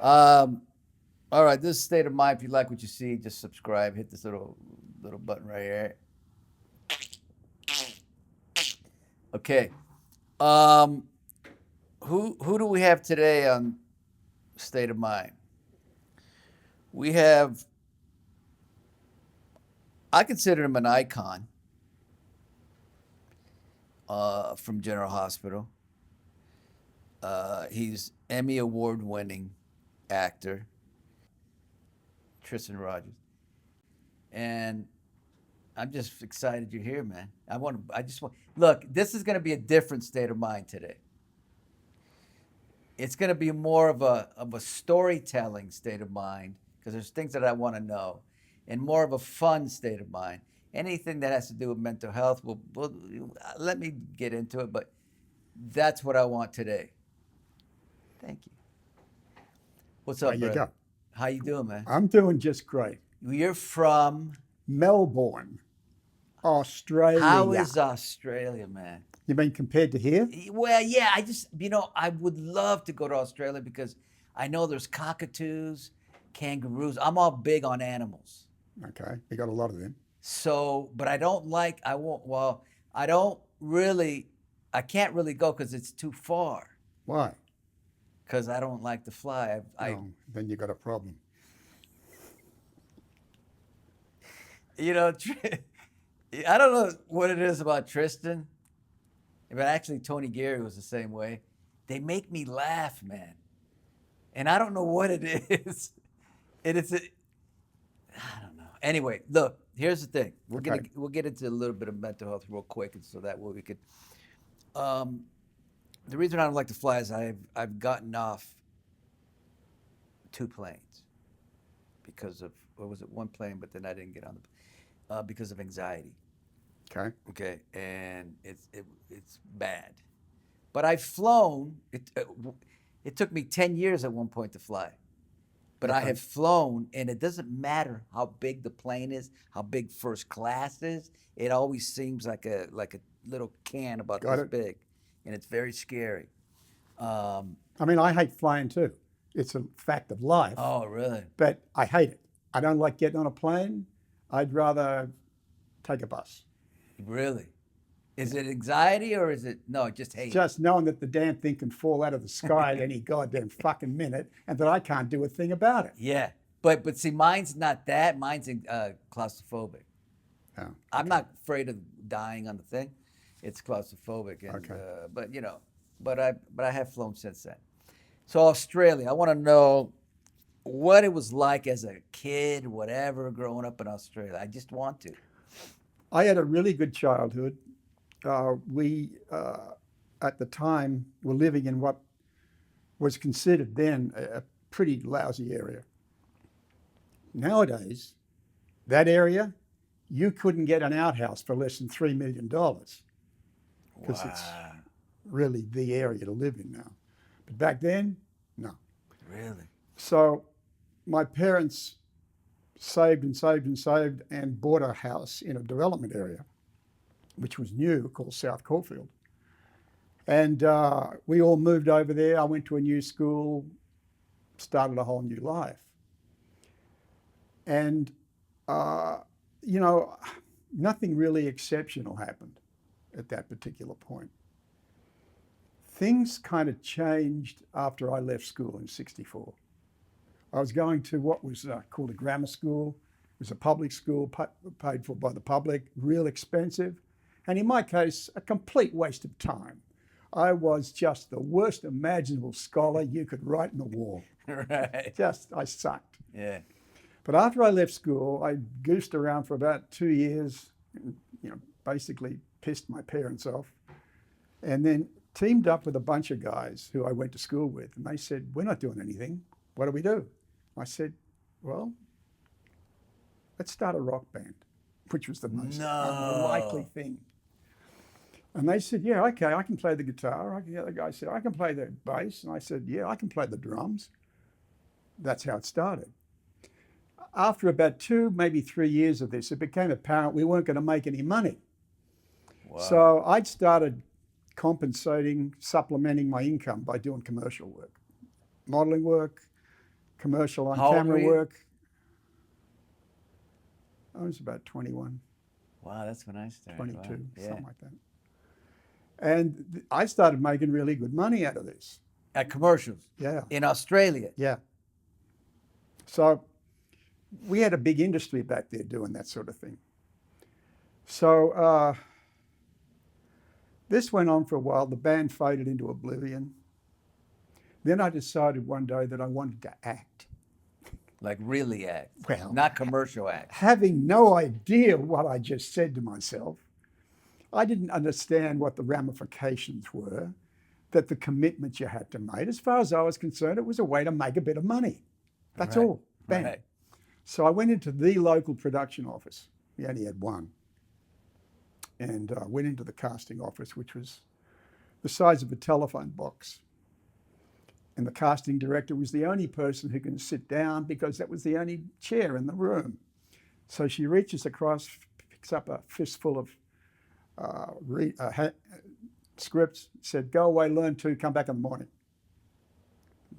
Um, all right, this is State of Mind. If you like what you see, just subscribe. Hit this little button right here. Okay. Um, who do we have today on State of Mind? We have. I consider him an icon from General Hospital. He's Emmy Award winning actor, Tristan Rogers, and I'm just excited you're here, man. I just want. Look, this is going to be a different state of mind today. It's going to be more of a storytelling state of mind because there's things that I want to know, and more of a fun state of mind. Anything that has to do with mental health, will let me get into it, but that's what I want today. Thank you. What's There up, you brother? go. How you doing, man? I'm doing just great. You're from. Melbourne, Australia. How is Australia, man? You mean compared to here? Well, yeah, I would love to go to Australia because I know there's cockatoos, kangaroos. I'm all big on animals. Okay, we got a lot of them. So, but I don't like, I won't, well, I don't really, I can't really go because it's too far Why? because I don't like to fly. Oh, then you got a problem. You know, I don't know what it is about Tristan, but actually Tony Geary was the same way. They make me laugh, man. And I don't know what it is. I don't know. Anyway, look, here's the thing. Okay. We'll get into a little bit of mental health real quick, and so that way we could. Um, the reason I don't like to fly is I've gotten off two planes because of, or was it one plane? But then I didn't get on the because of anxiety. Okay. Okay, and it's bad. But I've flown. It took me 10 years at one point to fly. But I Okay. have flown, and it doesn't matter how big the plane is, how big first class is. It always seems like a little can about Got this it. big, and it's very scary. Um, I mean, I hate flying too. It's a fact of life, oh, really? but I hate it. I don't like getting on a plane. I'd rather take a bus. Really? Is it anxiety or is it no? Just hate. Just knowing that the damn thing can fall out of the sky at any goddamn fucking minute and that I can't do a thing about it. Yeah, but see, mine's not that. Mine's claustrophobic. Oh, I'm not afraid of dying on the thing. It's claustrophobic, and Okay. but I have flown since then. So Australia, I want to know what it was like as a kid, whatever, growing up in Australia. I just want to. I had a really good childhood. We, at the time, were living in what was considered then a pretty lousy area. Nowadays, that area, you couldn't get an outhouse for less than $3 million because it's Wow, really the area to live in now. But back then, no. really? So my parents saved and saved and saved and bought a house in a development area, which was new, called South Caulfield. And we all moved over there. I went to a new school, started a whole new life. And, you know, nothing really exceptional happened at that particular point. Things kind of changed after I left school in '64. I was going to what was called a grammar school. It was a public school paid for by the public, real expensive. And in my case, a complete waste of time. I was just the worst imaginable scholar you could write on the wall. Right. I sucked. Yeah. But after I left school, I goosed around for about 2 years, and, basically pissed my parents off, and then teamed up with a bunch of guys who I went to school with. And they said, "We're not doing anything. What do we do?" I said, "Well, let's start a rock band," which was the most unlikely thing. And they said, "Yeah, okay, I can play the guitar." The other guy said, "I can play the bass." And I said, "Yeah, I can play the drums." That's how it started. After about 2, maybe 3 years of this, it became apparent we weren't going to make any money. Wow. So I'd started compensating, supplementing my income by doing commercial work, modeling work, commercial on How old camera were you? work. I was about 21, Wow, that's when I started. 22, Wow. Yeah. something like that. And I started making really good money out of this. At commercials. Yeah, In Australia. yeah. So we had a big industry back there doing that sort of thing. So this went on for a while. The band faded into oblivion. Then I decided one day that I wanted to act. Like really act. Well, not commercial act. having no idea what I just said to myself, I didn't understand what the ramifications were, that the commitment you had to make. As far as I was concerned, it was a way to make a bit of money. That's Right, all. Bang. right. So I went into the local production office. We only had one. And went into the casting office, which was the size of a telephone box. And the casting director was the only person who can sit down because that was the only chair in the room. So she reaches across, picks up a fistful of scripts, said, "Go away, learn 2, come back in the morning."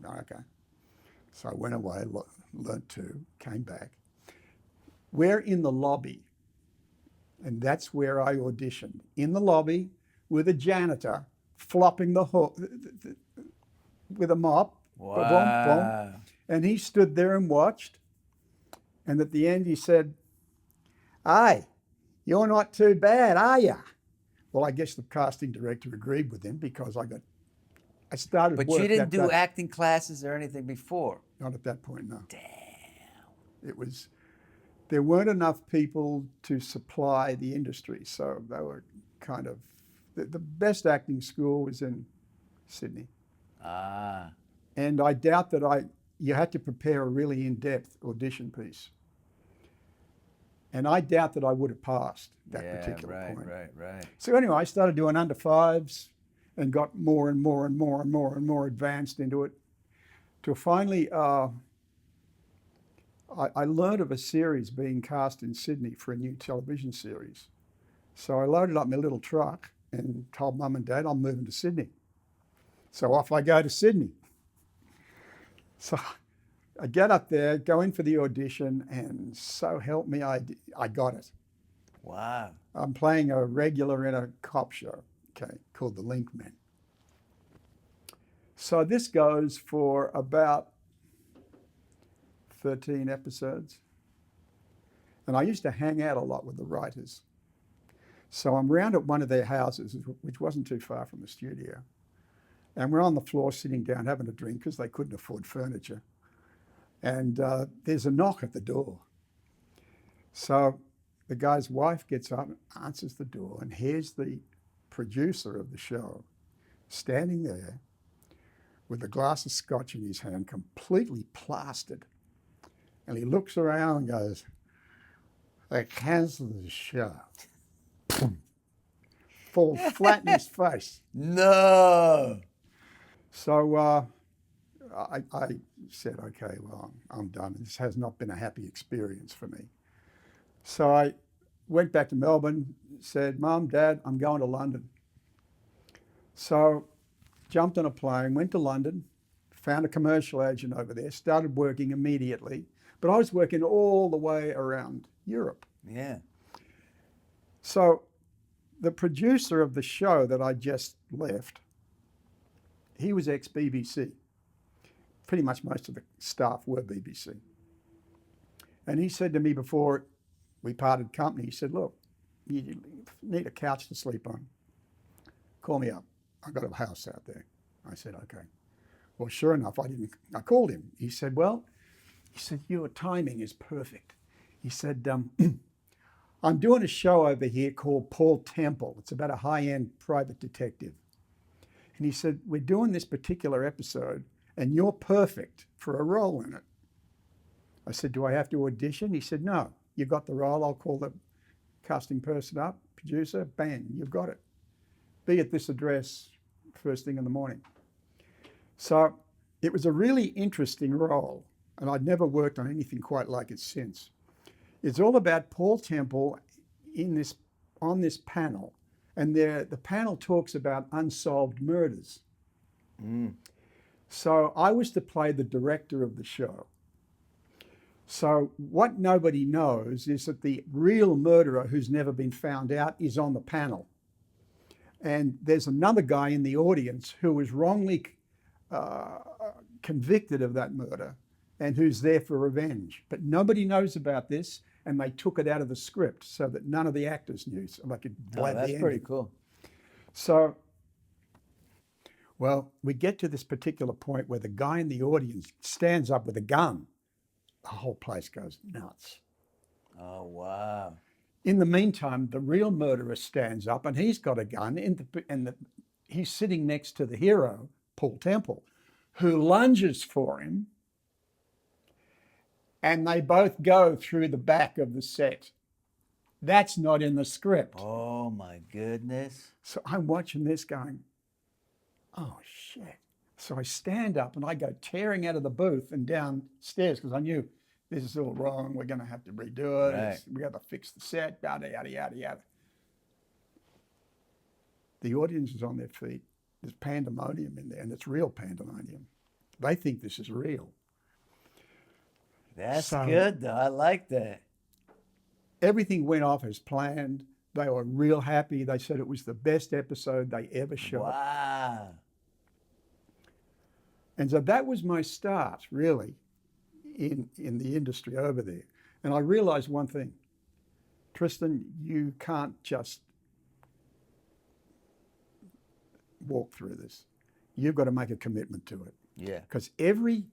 Okay. So I went away, learned 2, came back. We're in the lobby, and that's where I auditioned. In the lobby with a janitor flopping the hook with a mop. Wow. Boom, boom. And he stood there and watched. And at the end he said, "Hey, you're not too bad, are you?" Well, I guess the casting director agreed with him because I started But work you didn't that do day. acting classes or anything before. Not at that point, no. Damn. There weren't enough people to supply the industry, so they were kind of, the best acting school was in Sydney. Ah. And I doubt that you had to prepare a really in-depth audition piece. And I doubt that I would have passed that particular point. Right. So anyway, I started doing under 5s and got more and more and more and more and more advanced into it, till finally I learned of a series being cast in Sydney for a new television series. So I loaded up my little truck and told Mum and Dad I'm moving to Sydney. So off I go to Sydney. So I get up there, go in for the audition, and so help me, I got it. Wow. I'm playing a regular in a cop show, okay, called The Linkmen. So this goes for about 13 episodes. And I used to hang out a lot with the writers. So I'm round at one of their houses, which wasn't too far from the studio. And we're on the floor sitting down having a drink because they couldn't afford furniture. And there's a knock at the door. So the guy's wife gets up and answers the door, and here's the producer of the show standing there with a glass of scotch in his hand, completely plastered. And he looks around and goes, "They cancelled the show." Falls flat in his face. No. So I said, "Okay, well, I'm done. This has not been a happy experience for me." So I went back to Melbourne, said, "Mum, Dad, I'm going to London." So jumped on a plane, went to London, found a commercial agent over there, started working immediately. But I was working all the way around Europe. Yeah. So the producer of the show that I just left, he was ex-BBC. Pretty much most of the staff were BBC. And he said to me before we parted company, he said, "Look, you need a couch to sleep on. Call me up. I've got a house out there." I said, "Okay." Well, sure enough, I called him. He said, "Your timing is perfect." He said, "I'm doing a show over here called Paul Temple. It's about a high-end private detective." And he said, "We're doing this particular episode, and you're perfect for a role in it." I said, "Do I have to audition?" He said, "No, you got the role. I'll call the casting person up, producer, bang, you've got it. Be at this address first thing in the morning." So it was a really interesting role, and I'd never worked on anything quite like it since. It's all about Paul Temple on this panel, and the panel talks about unsolved murders. So I was to play the director of the show. So what nobody knows is that the real murderer, who's never been found out, is on the panel. And there's another guy in the audience who was wrongly convicted of that murder and who's there for revenge. But nobody knows about this, and they took it out of the script so that none of the actors knew, so they could blab the That's ending. pretty cool. So, well, we get to this particular point where the guy in the audience stands up with a gun. The whole place goes nuts. Oh, wow. In the meantime, the real murderer stands up and he's got a gun, and he's sitting next to the hero, Paul Temple, who lunges for him, and they both go through the back of the set. That's not in the script. Oh, my goodness. So I'm watching this going, oh, shit. So I stand up and I go tearing out of the booth and downstairs because I knew this is all wrong. We're going to have to redo it. Right. We got to fix the set, yada, yada, yada, yada. The audience is on their feet. There's pandemonium in there, and it's real pandemonium. They think this is real. That's So- good, though. I like that. Everything went off as planned. They were real happy. They said it was the best episode they ever shot. Wow. And so that was my start, really, in the industry over there. And I realized one thing, Tristan, you can't just walk through this. You've got to make a commitment to it. Yeah. Because every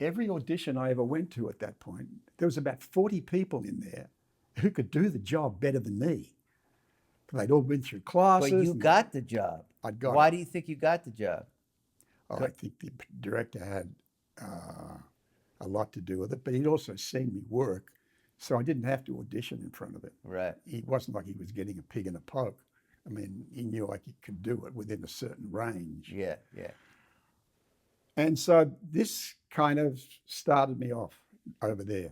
audition I ever went to at that point, there was about 40 people in there who could do the job better than me. They'd all been through classes. But you got the job. I got Why it. do you think you got the job? Oh, I think the director had a lot to do with it, but he'd also seen me work, so I didn't have to audition in front of it. Right. It wasn't like he was getting a pig in a poke. I mean, he knew I could do it within a certain range. Yeah, yeah. And so this kind of started me off over there.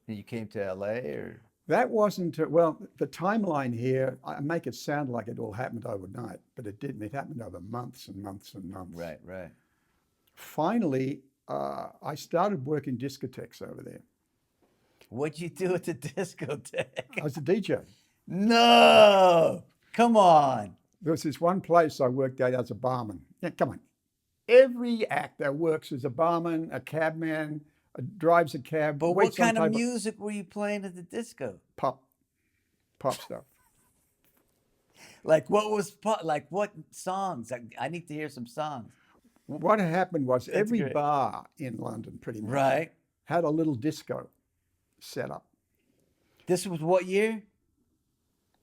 And you came to LA or? That wasn't, well, the timeline here, I make it sound like it all happened overnight, but it didn't. It happened over months and months and months. Right, right. Finally, I started working discotheques over there. What'd you do at the discotheque? I was a DJ. No! Come on. There was this one place I worked at as a barman. Yeah, come on. Every actor works as a barman, a cabman, drives a cab. But what waits on kind of table. music were you playing at the disco? Pop stuff. Like what was like what songs? I need to hear some songs. What happened was every great. bar in London pretty much Right. had a little disco set up. This was what year?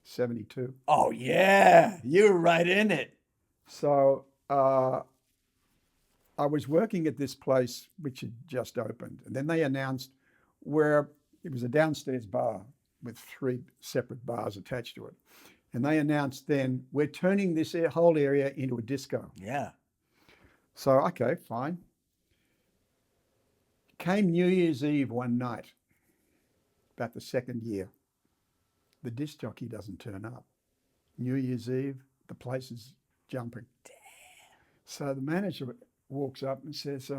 72. Oh yeah, you were right in it. So I was working at this place which had just opened, and then they announced where it was a downstairs bar with 3 separate bars attached to it. And they announced then, we're turning this whole area into a disco. Yeah. So, okay, fine. Came New Year's Eve one night, about the second year. The disc jockey doesn't turn up. New Year's Eve, the place is jumping. Damn. So the manager walks up and says,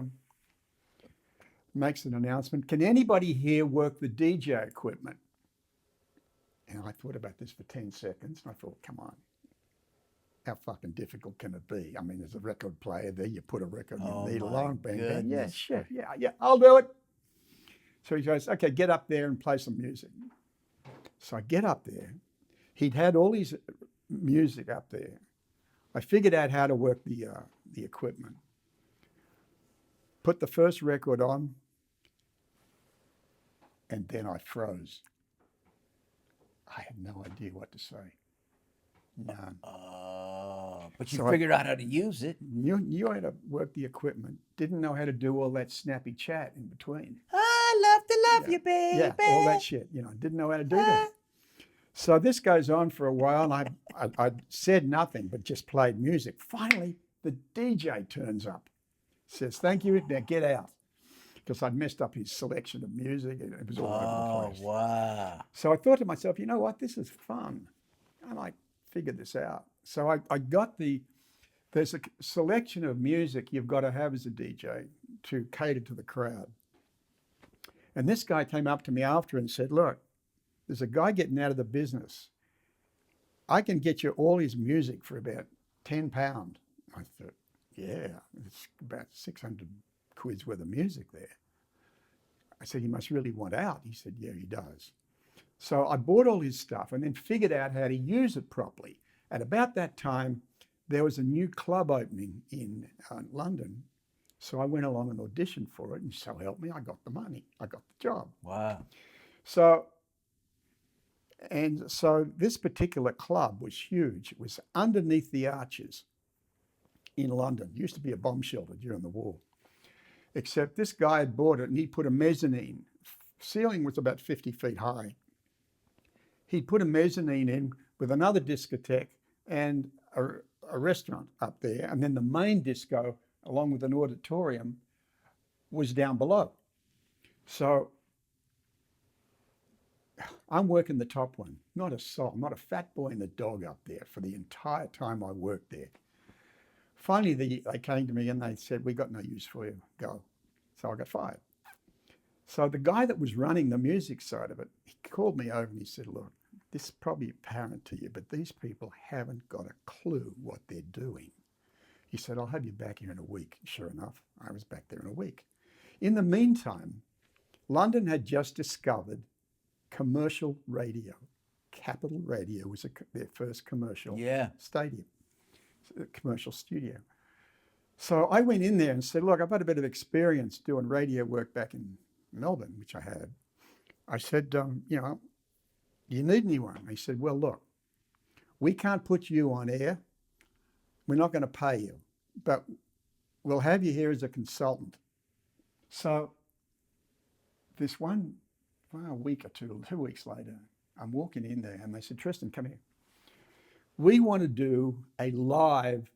makes an announcement, can anybody here work the DJ equipment? And I thought about this for 10 seconds, and I thought, come on, how fucking difficult can it be? I mean, there's a record player there, you put a record, Oh you need a my long bang, bang. Yeah, goodness. shit, yeah, I'll do it. So he goes, okay, get up there and play some music. So I get up there. He'd had all his music up there. I figured out how to work the equipment. Put the first record on, and then I froze. I had no idea what to say. None. Oh, but you So figured out how to use it. Knew how to work the equipment. Didn't know how to do all that snappy chat in between. I love to love you, baby. Yeah, all that shit. Didn't know how to do that. So this goes on for a while, and I said nothing but just played music. Finally, the DJ turns up, says, thank you, now get out. Because I'd messed up his selection of music, and it was all over the place. Oh, wow. So I thought to myself, you know what, this is fun. And I figured this out. So I got there's a selection of music you've got to have as a DJ to cater to the crowd. And this guy came up to me after and said, look, there's a guy getting out of the business. I can get you all his music for about £10. I thought, yeah, it's about 600 quid's worth of music there. I said, he must really want out. He said, yeah, he does. So I bought all his stuff and then figured out how to use it properly. At about that time, there was a new club opening in London. So I went along and auditioned for it, and so help me, I got the money. I got the job. Wow. So this particular club was huge. It was underneath the arches in London. It used to be a bomb shelter during the war. Except this guy had bought it and he put a mezzanine. Ceiling was about 50 feet high. He put a mezzanine in with another discotheque and a restaurant up there. And then the main disco, along with an auditorium, was down below. So I'm working the top one, not a soul, not a fat boy and a dog up there for the entire time I worked there. Finally, they came to me and they said, we got no use for you, go. So I got fired. So the guy that was running the music side of it, he called me over and he said, look, this is probably apparent to you, but these people haven't got a clue what they're doing. He said, I'll have you back here in a week. Sure enough, I was back there in a week. In the meantime, London had just discovered commercial radio. Capital Radio was their first commercial stadium, commercial studio. So I went in there and said, look, I've had a bit of experience doing radio work back in Melbourne, which I had. I said, you know, do you need anyone? He said, well, look, we can't put you on air. We're not going to pay you, but we'll have you here as a consultant. So this a week or 2 weeks later, I'm walking in there and they said, Tristan, come here. We want to do a live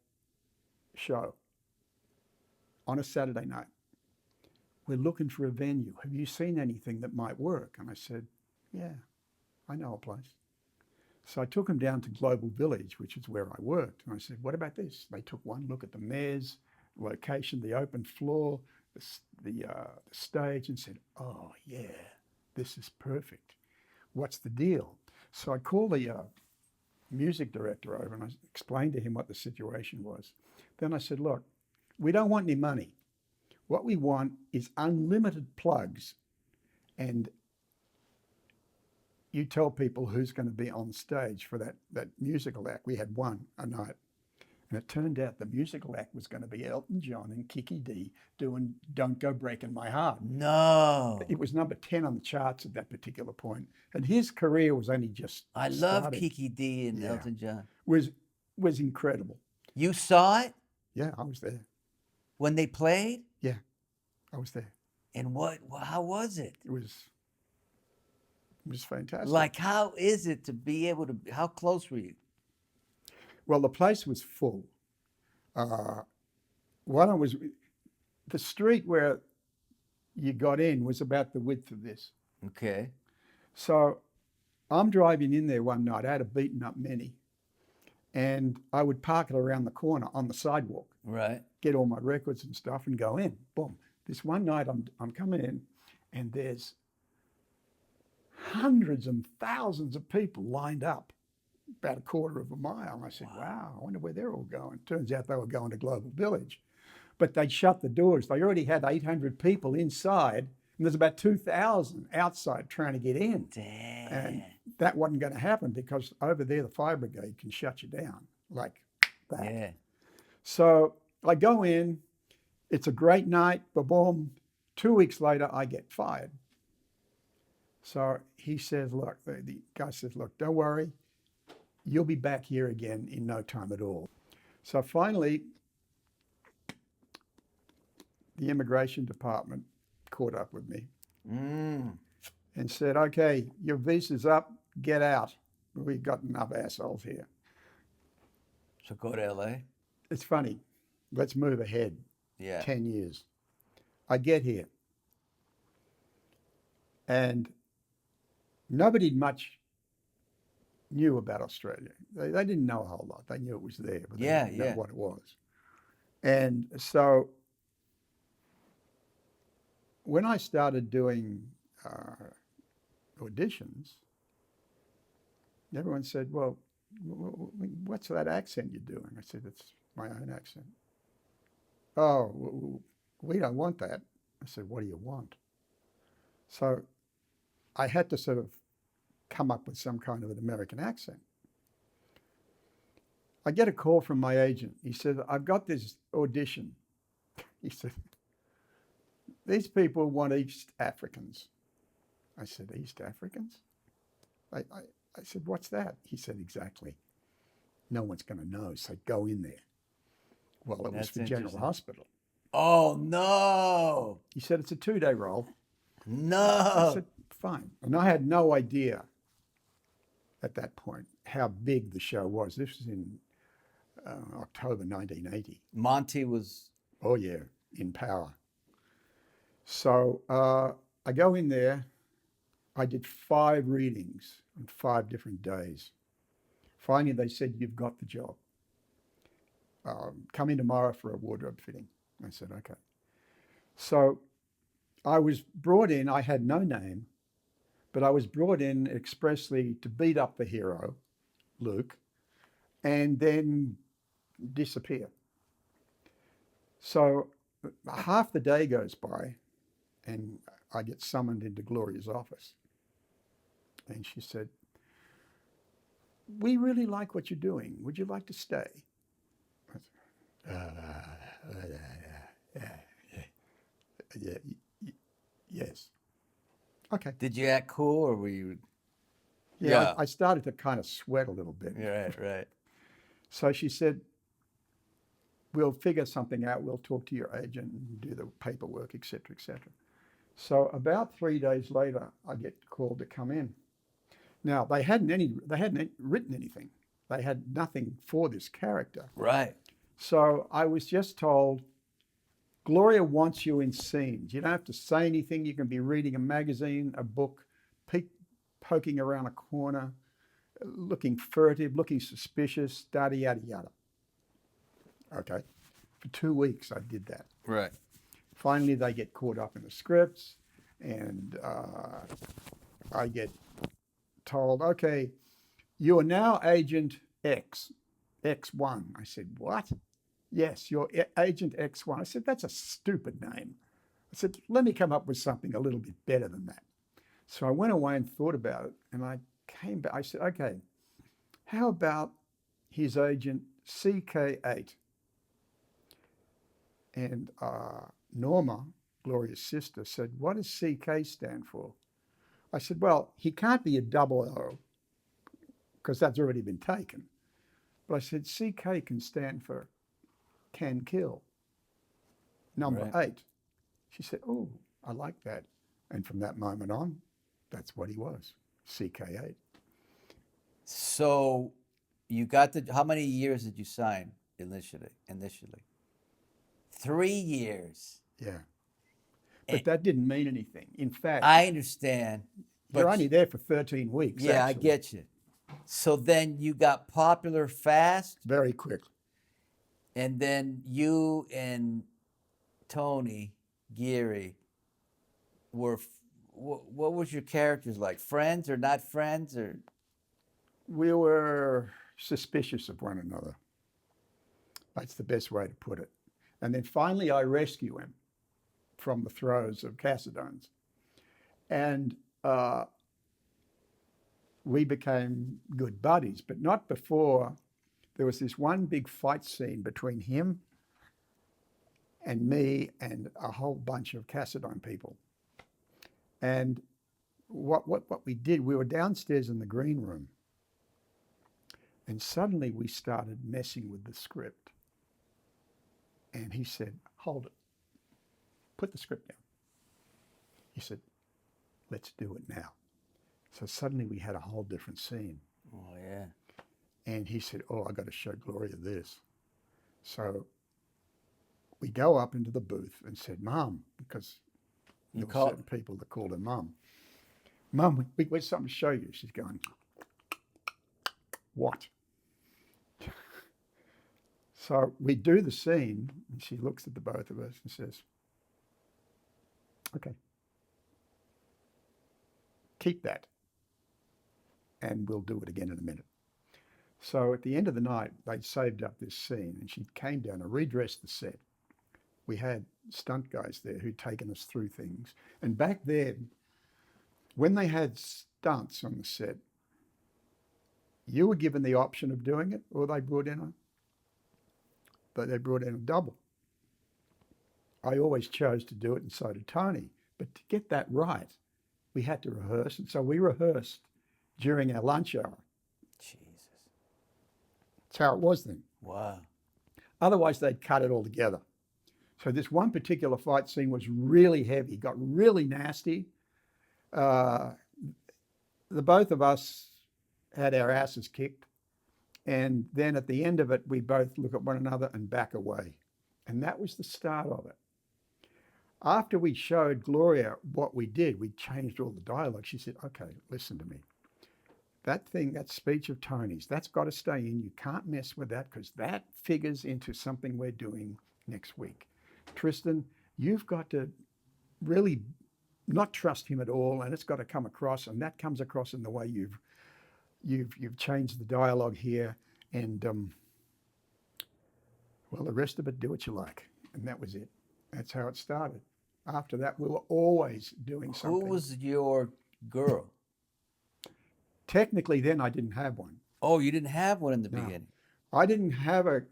show on a Saturday night. We're looking for a venue. Have you seen anything that might work? And I said, yeah, I know a place. So I took them down to Global Village, which is where I worked. And I said, what about this? They took one look at the mayor's location, the open floor, the stage, and said, oh, yeah, this is perfect. What's the deal? So I called the music director over and I explained to him what the situation was. Then I said, look, we don't want any money. What we want is unlimited plugs, and you tell people who's going to be on stage for that musical act. We had one a night. And it turned out the musical act was going to be Elton John and Kiki D doing Don't Go Breaking My Heart. No. It was number 10 on the charts at that particular point. And his career was only just I love Kiki D and Elton John. Was incredible. You saw it? Yeah, I was there. When they played? Yeah, I was there. And how was it? It was fantastic. Like, how is it to be able to, how close were you? Well, the place was full. The street where you got in was about the width of this. Okay. So I'm driving in there one night. I had a beaten up Mini, and I would park it around the corner on the sidewalk. Right. Get all my records and stuff and go in. Boom. This one night I'm coming in, and there's hundreds and thousands of people lined up about a quarter of a mile. And I said, wow, I wonder where they're all going. Turns out they were going to Global Village. But they'd shut the doors. They already had 800 people inside, and there's about 2,000 outside trying to get in. Damn. And that wasn't going to happen because over there, the fire brigade can shut you down like that. Yeah. So I go in. It's a great night. Boom. 2 weeks later, I get fired. So he says, look, the guy says, look, don't worry. You'll be back here again in no time at all. So finally, the immigration department caught up with me and said, okay, your visa's up, get out. We've got enough assholes here. So go to LA? It's funny. Let's move ahead 10 years. I get here. And nobody much knew about Australia. They didn't know a whole lot. They knew it was there, but they didn't know what it was. And so when I started doing auditions, everyone said, well, what's that accent you're doing? I said, it's my own accent. Oh, we don't want that. I said, what do you want? So I had to sort of come up with some kind of an American accent. I get a call from my agent. He said, I've got this audition. He said, these people want East Africans. I said, East Africans? I said, what's that? He said, exactly. No one's going to know, so go in there. Well, it was for General Hospital. Oh, no. He said, it's a 2-day role. No. I said, fine. And I had no idea at that point how big the show was. This was in October 1980. Monty was... Oh, yeah, in power. So I go in there. I did 5 readings on 5 different days. Finally, they said, you've got the job. Come in tomorrow for a wardrobe fitting. I said, okay. So I was brought in. I had no name, but I was brought in expressly to beat up the hero, Luke, and then disappear. So half the day goes by, and I get summoned into Gloria's office. And she said, we really like what you're doing. Would you like to stay? I said, yes. Okay. Did you act cool, or were you... Yeah. I started to kind of sweat a little bit. Right. So she said, we'll figure something out. We'll talk to your agent and do the paperwork, et cetera, et cetera. So about 3 days later, I get called to come in. Now, they hadn't written anything. They had nothing for this character. Right. So I was just told, Gloria wants you in scenes. You don't have to say anything. You can be reading a magazine, a book, poking around a corner, looking furtive, looking suspicious, yada, yada, yada. Okay. For 2 weeks, I did that. Right. Finally, they get caught up in the scripts, and I get told, okay, you are now Agent X, X1. I said, what? Yes, you're Agent X1. I said, that's a stupid name. I said, let me come up with something a little bit better than that. So I went away and thought about it, and I came back. I said, okay, how about his agent CK8? And Norma, Gloria's sister, said, what does CK stand for? I said, well, he can't be a 00 because that's already been taken. But I said, CK can stand for can kill. Number 8. She said, oh, I like that. And from that moment on, that's what he was, CK8. So you got how many years did you sign initially? 3 years. Yeah. But that didn't mean anything. In fact, I understand. You're only there for 13 weeks. Yeah, actually. I get you. So then you got popular fast? Very quickly. And then you and Tony Geary were, what was your characters like? Friends or not friends? Or we were suspicious of one another. That's the best way to put it. And then finally I rescue him from the throes of Cassadines. And we became good buddies, but not before there was this one big fight scene between him and me and a whole bunch of Cassadine people. And what we did, we were downstairs in the green room, and suddenly we started messing with the script. And he said, hold it, put the script down. He said, let's do it now. So suddenly we had a whole different scene. Oh, yeah. And he said, oh, I got to show Gloria this. So we go up into the booth and said, Mom, because there were certain people that called her Mum. Mum, we got something to show you. She's going, what? So we do the scene, and she looks at the both of us and says, okay. keep that. And we'll do it again in a minute. So at the end of the night, they saved up this scene, and she came down and redressed the set. We had stunt guys there who'd taken us through things. And back then, when they had stunts on the set, you were given the option of doing it, or they brought in a double. I always chose to do it, and so did Tony. But to get that right, we had to rehearse. And so we rehearsed during our lunch hour. Jesus. That's how it was then. Wow. Otherwise, they'd cut it all together. So this one particular fight scene was really heavy, got really nasty. The both of us had our asses kicked. And then at the end of it, we both look at one another and back away. And that was the start of it. After we showed Gloria what we did, we changed all the dialogue. She said, okay, listen to me. That speech of Tony's, that's got to stay in. You can't mess with that because that figures into something we're doing next week. Tristan, you've got to really not trust him at all, and it's got to come across, and that comes across in the way you've changed the dialogue here. And well, the rest of it, do what you like. And that was it. That's how it started. After that, we were always doing something. Who was your girl? Technically, then I didn't have one. Oh, you didn't have one in the No. beginning. I didn't have a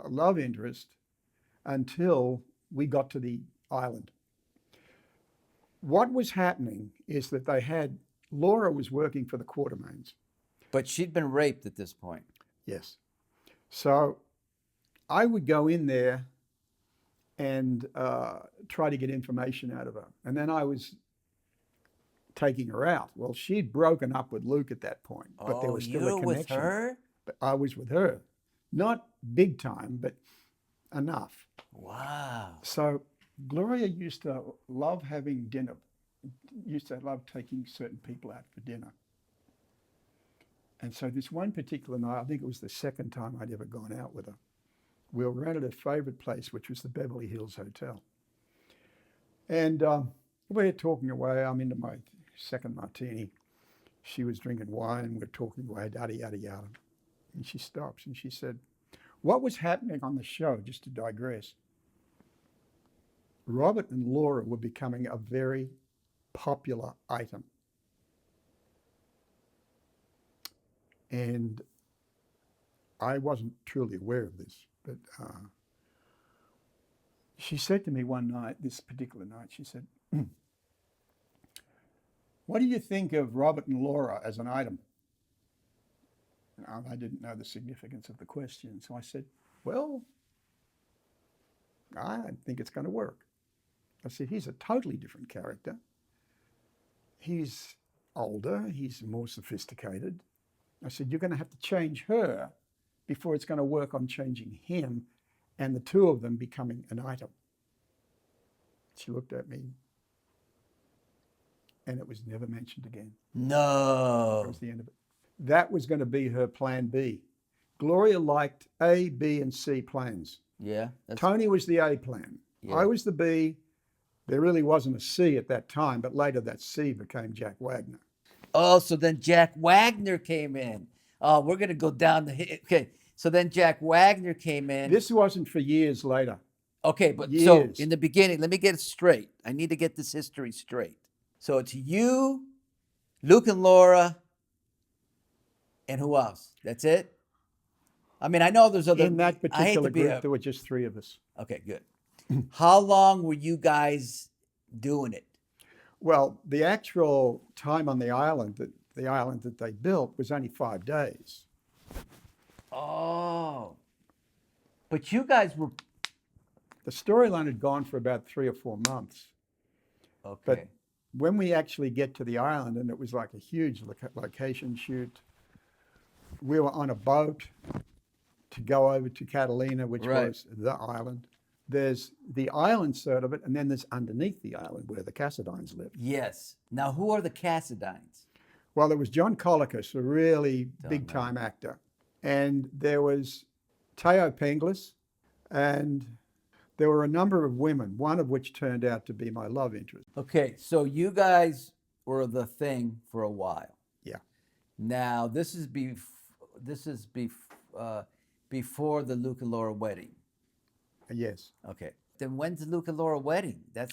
love interest until we got to the island. What was happening is that Laura was working for the Quartermains. But she'd been raped at this point. Yes. So I would go in there and try to get information out of her. And then I was taking her out. Well, she'd broken up with Luke at that point, but there was still a connection. With her? But I was with her. Not big time, but enough. Wow. So Gloria used to love having dinner, used to love taking certain people out for dinner. And so this one particular night, I think it was the second time I'd ever gone out with her, we were at her favourite place, which was the Beverly Hills Hotel. And we're talking away. I'm into my second martini. She was drinking wine. We're talking away, yada, yada, yada. And she stops and she said, what was happening on the show, just to digress, Robert and Laura were becoming a very popular item. And I wasn't truly aware of this, but she said to me one night, this particular night, she said, what do you think of Robert and Laura as an item? I didn't know the significance of the question, so I said, well, I think it's going to work. I said, he's a totally different character. He's older, he's more sophisticated. I said, you're going to have to change her before it's going to work on changing him and the two of them becoming an item. She looked at me and it was never mentioned again. No. That was the end of it. That was going to be her plan B. Gloria liked A, B, and C plans. Yeah. Tony was the A plan. Yeah. I was the B. There really wasn't a C at that time, but later that C became Jack Wagner. Oh, so then Jack Wagner came in. Oh, we're going to go down okay. So then Jack Wagner came in. This wasn't for years later. Okay, but years. So in the beginning, let me get it straight. I need to get this history straight. So it's you, Luke and Laura, and who else? That's it? I mean, I know there's other... In that particular group, there were just three of us. Okay, good. How long were you guys doing it? Well, the actual time on the island that they built was only 5 days. Oh. But you guys were... The storyline had gone for about 3 or 4 months. Okay. But when we actually get to the island, and it was like a huge location shoot, we were on a boat to go over to Catalina, which was the island. There's the island side of it, and then there's underneath the island where the Cassadines lived. Yes. Now, who are the Cassadines? Well, there was John Colicus, a really big-time actor. And there was Teo Penglis, and there were a number of women, one of which turned out to be my love interest. Okay, so you guys were the thing for a while. Yeah. Now before the Luke and Laura wedding. Yes. Okay. Then when's the Luke and Laura wedding? That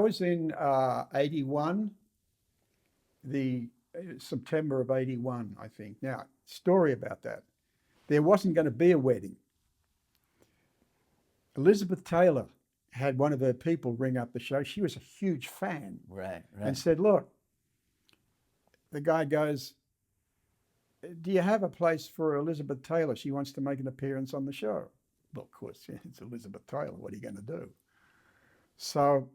was in 81, September of 81, I think. Now, story about that. There wasn't going to be a wedding. Elizabeth Taylor had one of her people ring up the show. She was a huge fan. Right. And said, look, the guy goes, do you have a place for Elizabeth Taylor? She wants to make an appearance on the show. Well, of course, it's Elizabeth Taylor. What are you going to do? So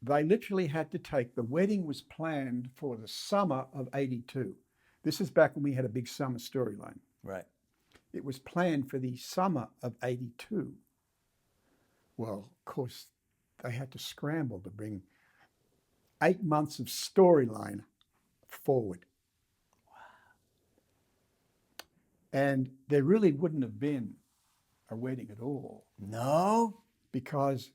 they literally had to the wedding was planned for the summer of 82. This is back when we had a big summer storyline. Right. It was planned for the summer of 82. Well, of course, they had to scramble to bring 8 months of storyline forward. And there really wouldn't have been a wedding at all. No? Because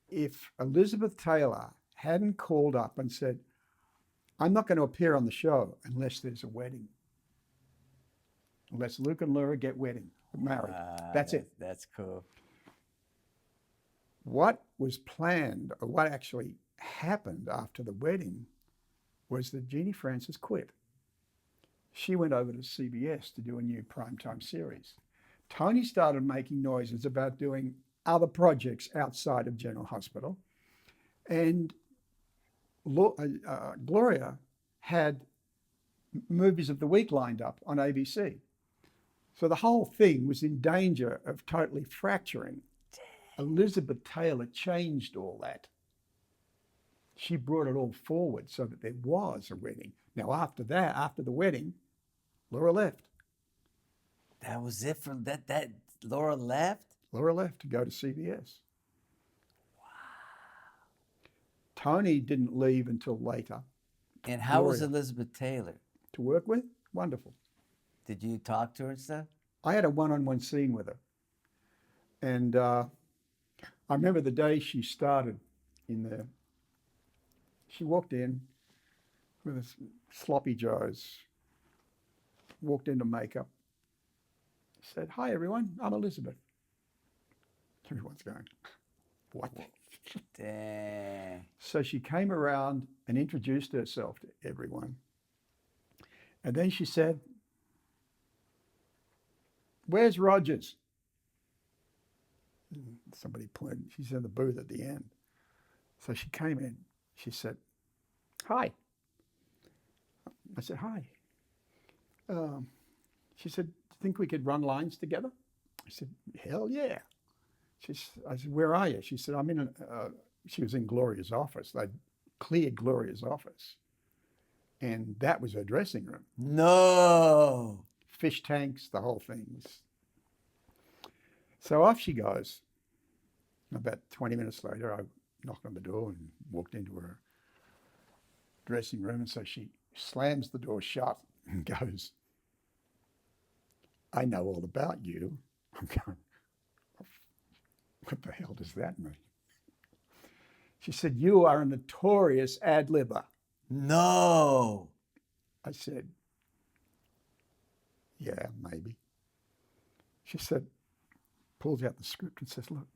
if Elizabeth Taylor hadn't called up and said, I'm not going to appear on the show unless there's a wedding. Unless Luke and Laura get married. That's it. That's cool. What was planned, or what actually happened after the wedding, was that Genie Francis quit. She went over to CBS to do a new primetime series. Tony started making noises about doing other projects outside of General Hospital. And Gloria had movies of the week lined up on ABC. So the whole thing was in danger of totally fracturing. Elizabeth Taylor changed all that. She brought it all forward so that there was a wedding. Now, after the wedding, Laura left. That was it from that Laura left? Laura left to go to CBS. Wow. Tony didn't leave until later. And how was Elizabeth Taylor? To work with? Wonderful. Did you talk to her and stuff? I had a one-on-one scene with her. And I remember the day she started in there. She walked in with a sloppy joes, walked into makeup, said, hi, everyone, I'm Elizabeth. Everyone's going, what? Dang. So she came around and introduced herself to everyone. And then she said, where's Rogers? Somebody pointed, she's in the booth at the end. So she came in, she said, hi. I said, hi. She said, do you think we could run lines together? I said, hell yeah. I said, where are you? She said, I'm in, she was in Gloria's office. They'd cleared Gloria's office. And that was her dressing room. No. Fish tanks, the whole thing. So off she goes. About 20 minutes later, I knocked on the door and walked into her dressing room. And so she slams the door shut and goes, I know all about you. I'm going, what the hell does that mean? She said, you are a notorious ad-libber. No. I said, yeah, maybe. She said, pulls out the script and says, look,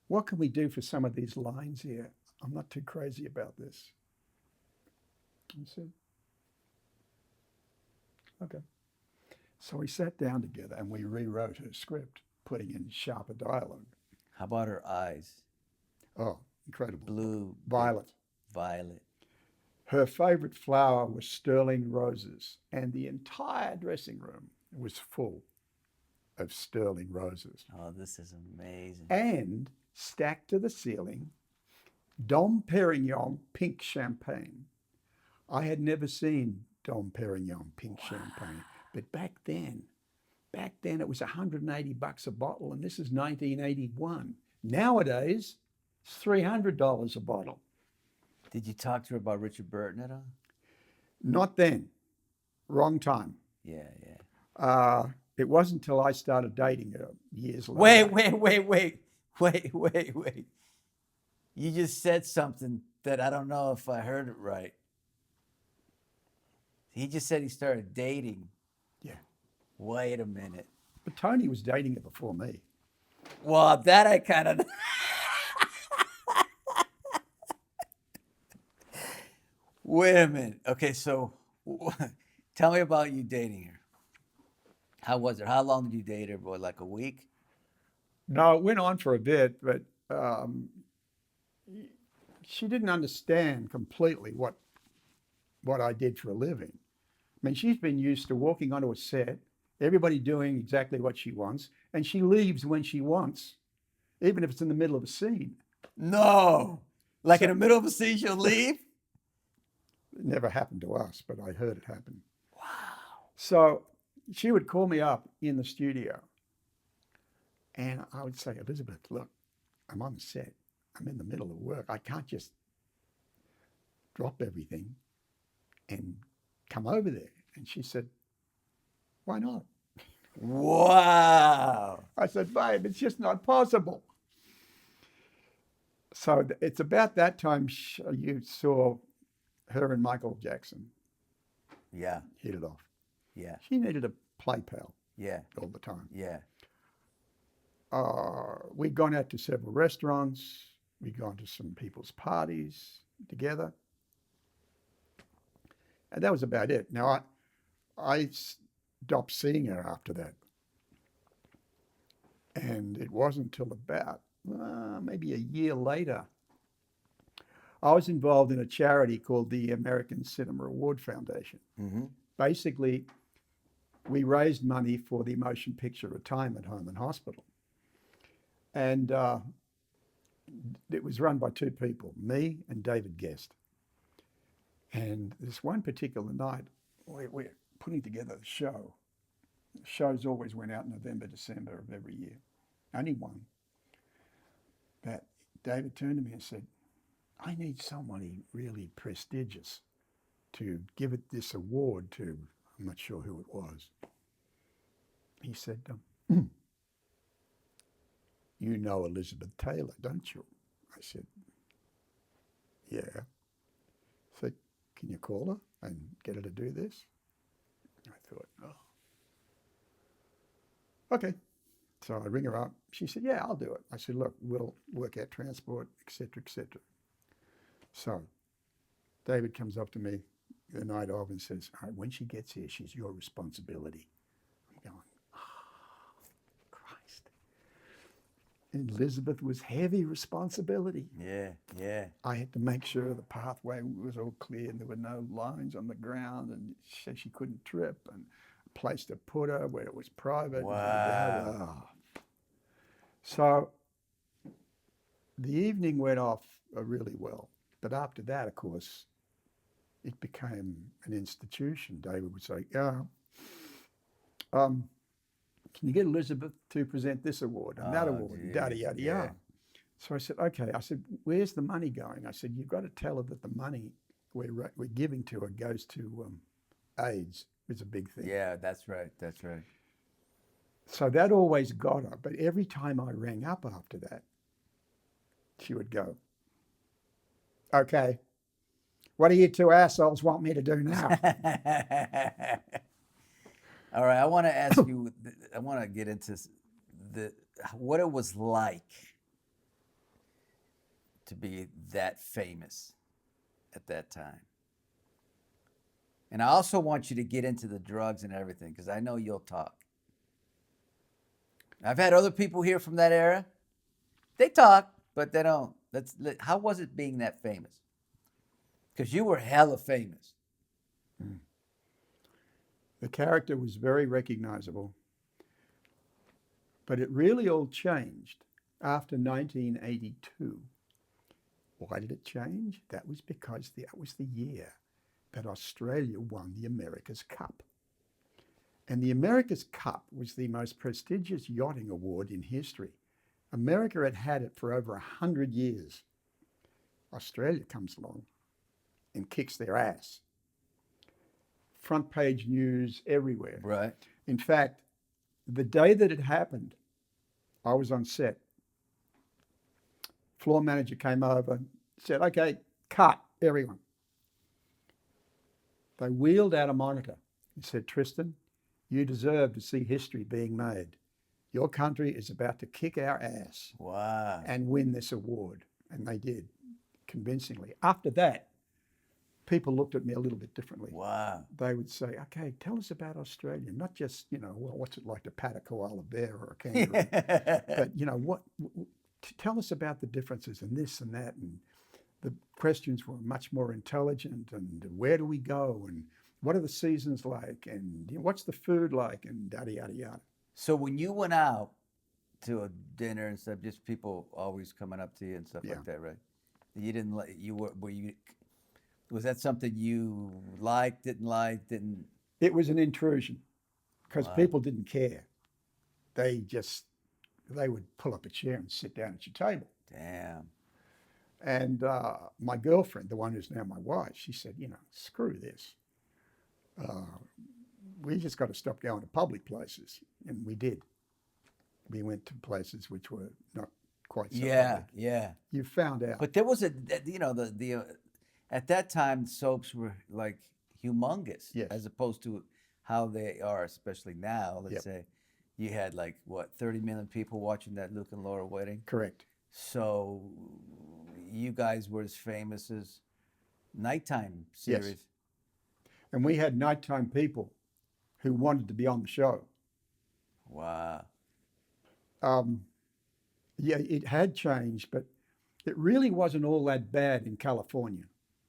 what can we do for some of these lines here? I'm not too crazy about this. I said, okay. So we sat down together and we rewrote her script, putting in sharper dialogue. How about her eyes? Oh, incredible. Blue. Violet. Violet. Her favorite flower was sterling roses, and the entire dressing room was full of sterling roses. Oh, this is amazing. And stacked to the ceiling, Dom Perignon pink champagne. I had never seen Dom Perignon pink champagne, but back then it was $180 a bottle, and this is 1981. Nowadays, it's $300 a bottle. Did you talk to her about Richard Burton at all? Not then. Wrong time. Yeah. It wasn't until I started dating her years later. Wait. You just said something that I don't know if I heard it right. He just said he started dating. Yeah. Wait a minute. But Tony was dating her before me. Well, that I kind of. Wait a minute. Okay, so tell me about you dating her. How was it? How long did you date her? Boy, like a week? No, it went on for a bit, but she didn't understand completely what I did for a living. I mean, she's been used to walking onto a set, everybody doing exactly what she wants, and she leaves when she wants, even if it's in the middle of a scene. No. Like in the middle of a scene, she'll leave? It never happened to us, but I heard it happen. Wow. So she would call me up in the studio, and I would say, Elizabeth, look, I'm on the set. I'm in the middle of work. I can't just drop everything and come over there. And she said, why not? Wow. I said, babe, it's just not possible. So it's about that time you saw her and Michael Jackson Yeah. hit it off. Yeah. She needed a play pal Yeah. all the time. Yeah. We'd gone out to several restaurants. We'd gone to some people's parties together. And that was about it. Now, I stopped seeing her after that. And it wasn't until about maybe a year later, I was involved in a charity called the American Cinema Award Foundation. Mm-hmm. Basically, we raised money for the Motion Picture Retirement Home and Hospital. And it was run by two people, me and David Guest. And this one particular night, we're putting together the show. The shows always went out in November, December of every year. Only one. But David turned to me and said, I need somebody really prestigious to give it this award to. I'm not sure who it was. He said, you know Elizabeth Taylor, don't you? I said, yeah. He said, can you call her and get her to do this? I thought, oh. Okay. So I ring her up. She said, yeah, I'll do it. I said, look, we'll work out transport, et cetera, et cetera. So David comes up to me the night of and says, all right, when she gets here, she's your responsibility. I'm going, oh, Christ. And Elizabeth was heavy responsibility. Yeah, yeah. I had to make sure the pathway was all clear and there were no lines on the ground and she couldn't trip and a place to put her where it was private. Wow. So the evening went off really well. But after that, of course, it became an institution. David would say, can you get Elizabeth to present this award and that award, yada, yada, yada. So I said, okay. I said, where's the money going? I said, you've got to tell her that the money we're giving to her goes to AIDS. It's a big thing. Yeah, that's right. That's right. So that always got her. But every time I rang up after that, she would go, okay, what do you two assholes want me to do now? All right, I want to ask you, I want to get into what it was like to be that famous at that time. And I also want you to get into the drugs and everything, because I know you'll talk. I've had other people here from that era. They talk, but they don't. How was it being that famous? Because you were hella famous. The character was very recognizable. But it really all changed after 1982. Why did it change? That was because that was the year that Australia won the America's Cup. And the America's Cup was the most prestigious yachting award in history. America had had it for over 100 years. Australia comes along and kicks their ass. Front page news everywhere. Right. In fact, the day that it happened, I was on set. Floor manager came over, said, okay, cut, everyone. They wheeled out a monitor and said, Tristan, you deserve to see history being made. Your country is about to kick our ass Wow. and win this award. And they did, convincingly. After that, people looked at me a little bit differently. Wow. They would say, okay, tell us about Australia. Not just, well, what's it like to pat a koala bear or a kangaroo? But, tell us about the differences and this and that. And the questions were much more intelligent. And where do we go? And what are the seasons like? And what's the food like? And yada, yada, yada. So when you went out to a dinner and stuff, just people always coming up to you and stuff Yeah. like that, right? You didn't like, was that something you liked, didn't? It was an intrusion because Wow. people didn't care. They would pull up a chair and sit down at your table. Damn. And my girlfriend, the one who's now my wife, she said, screw this. We just got to stop going to public places. And we did. We went to places which were not quite so public. Yeah. You found out. But there was at that time, soaps were like humongous, Yes. as opposed to how they are, especially now. Let's Yep. say you had 30 million people watching that Luke and Laura wedding. Correct. So you guys were as famous as nighttime series. Yes. And we had nighttime people who wanted to be on the show. Wow. Yeah, it had changed, but it really wasn't all that bad in California.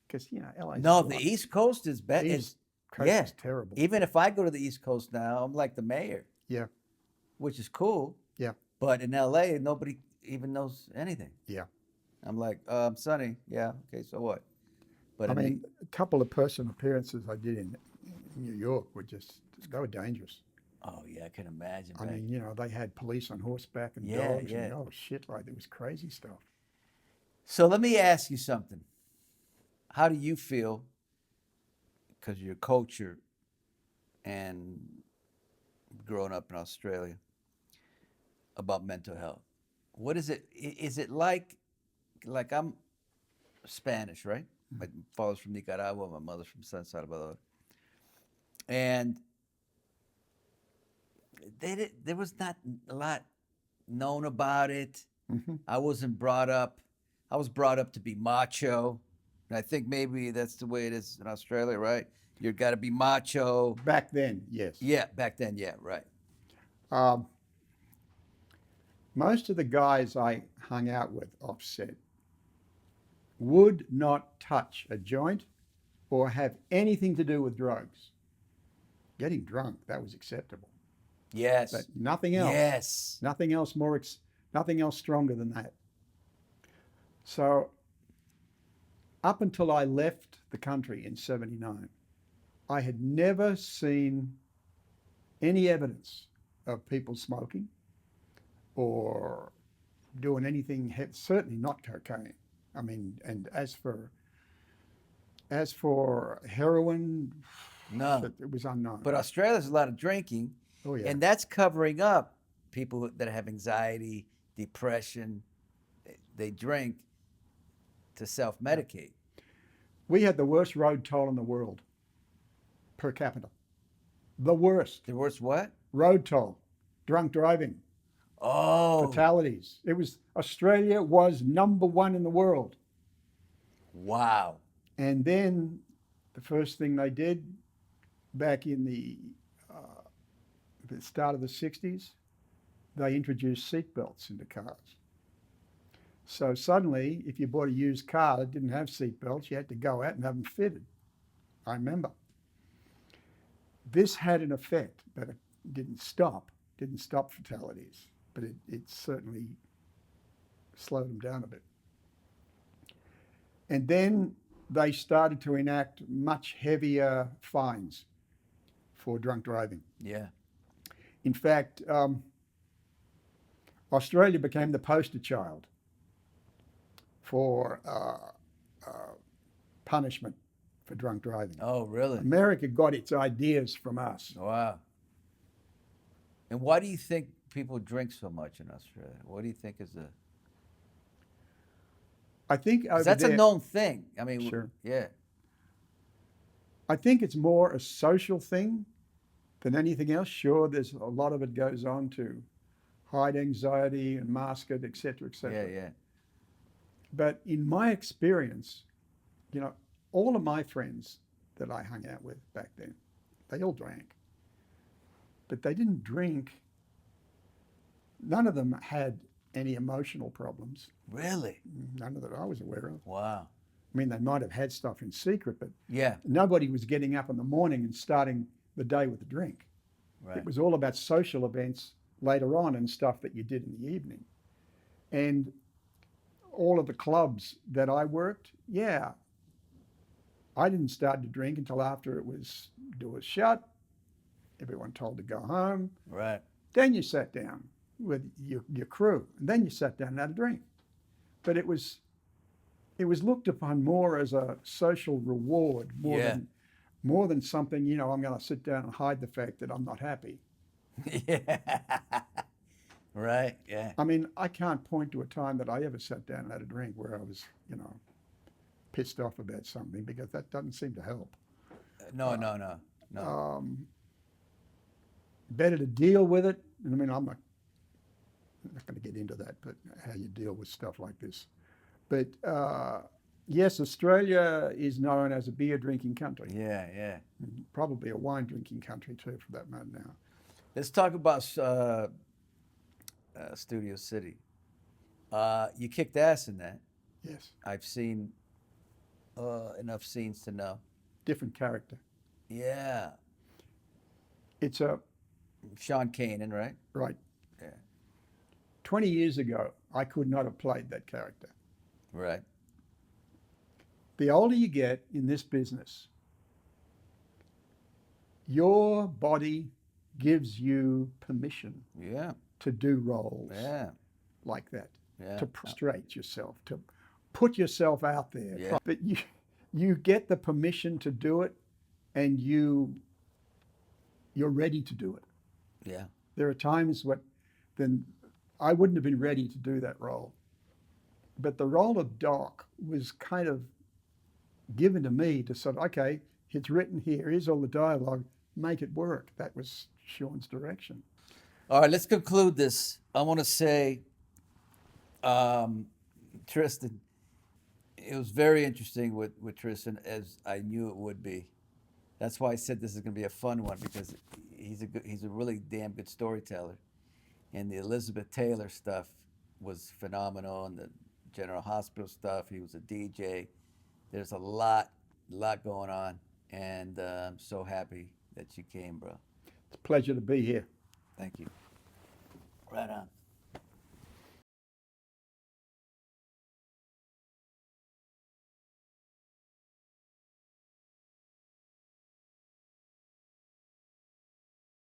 Because, LA. No, the East Coast is bad. East Coast Yeah. is terrible. Even if I go to the East Coast now, I'm like the mayor, Yeah, which is cool. yeah, But in LA, nobody even knows anything. yeah. I'm like, Sonny, yeah, okay, so what? But I mean, a couple of personal appearances I did in New York were they were dangerous. oh yeah, I can imagine. I mean, they had police on horseback and Yeah, dogs. yeah. And, oh, shit, it was crazy stuff. So let me ask you something. How do you feel, because you're a culture and growing up in Australia, about mental health? What is it? Is it like I'm Spanish, right? My father's from Nicaragua, my mother's from San Salvador. And there was not a lot known about it. Mm-hmm. I was brought up to be macho. And I think maybe that's the way it is in Australia, right? You've got to be macho. Back then, yes. Yeah, back then, yeah, right. Most of the guys I hung out with offset would not touch a joint or have anything to do with drugs. Getting drunk, that was acceptable. Yes. But nothing else. Yes. Nothing else nothing else stronger than that. So up until I left the country in 1979, I had never seen any evidence of people smoking or doing anything, certainly not cocaine. I mean, and as for heroin, No. it was unknown. But Australia's a lot of drinking, Oh, yeah. and that's covering up people that have anxiety, depression. They drink to self-medicate. We had the worst road toll in the world per capita. The worst. The worst what? Road toll, drunk driving, Oh. fatalities. Australia was number one in the world. Wow. And then the first thing they did back in the start of the 60s, they introduced seatbelts into cars. So suddenly, if you bought a used car that didn't have seatbelts, you had to go out and have them fitted. I remember. This had an effect, but it didn't stop fatalities, but it certainly slowed them down a bit. And then they started to enact much heavier fines for drunk driving. Yeah. In fact, Australia became the poster child for punishment for drunk driving. Oh, really? America got its ideas from us. Wow. And why do you think people drink so much in Australia? What do you think is the... I think over that's there, a known thing. I mean, Sure. Yeah. I think it's more a social thing than anything else. Sure, there's a lot of it goes on to hide anxiety and mask it, et cetera, et cetera. Yeah, yeah. But in my experience, you know, all of my friends that I hung out with back then, they all drank. But they didn't drink. None of them had any emotional problems. Really? None that I was aware of. Wow. I mean, they might have had stuff in secret, but Yeah. nobody was getting up in the morning and starting the day with a drink. Right. It was all about social events later on and stuff that you did in the evening. And all of the clubs that I worked, yeah, I didn't start to drink until after it was doors shut, everyone told to go home. Right. Then you sat down with your crew, and then you sat down and had a drink. But it was looked upon more as a social reward, more than something, you know, I'm going to sit down and hide the fact that I'm not happy. Yeah. Right. Yeah. I mean, I can't point to a time that I ever sat down and had a drink where I was, you know, pissed off about something, because that doesn't seem to help. No. Better to deal with it. And I mean, I'm not going to get into that, but how you deal with stuff like this. But yes, Australia is known as a beer drinking country. Yeah, yeah. Probably a wine drinking country too, for that matter now. Let's talk about Studio City. You kicked ass in that. Yes. I've seen enough scenes to know. Different character. Yeah. It's a... Sean Kanan, right? Right. Yeah. 20 years ago, I could not have played that character. Right. The older you get in this business, your body gives you permission to do roles like that, to prostrate yourself, to put yourself out there. Yeah. But you get the permission to do it, and you're ready to do it. Yeah. There are times then I wouldn't have been ready to do that role. But the role of Doc was kind of given to me to sort of, okay, it's written here, here's all the dialogue, make it work. That was Sean's direction. All right, let's conclude this. I want to say, Tristan, it was very interesting with Tristan, as I knew it would be. That's why I said this is going to be a fun one, because he's a really damn good storyteller. And the Elizabeth Taylor stuff was phenomenal, and the General Hospital stuff, he was a DJ. There's a lot going on, and I'm so happy that you came, bro. It's a pleasure to be here. Thank you. Right on.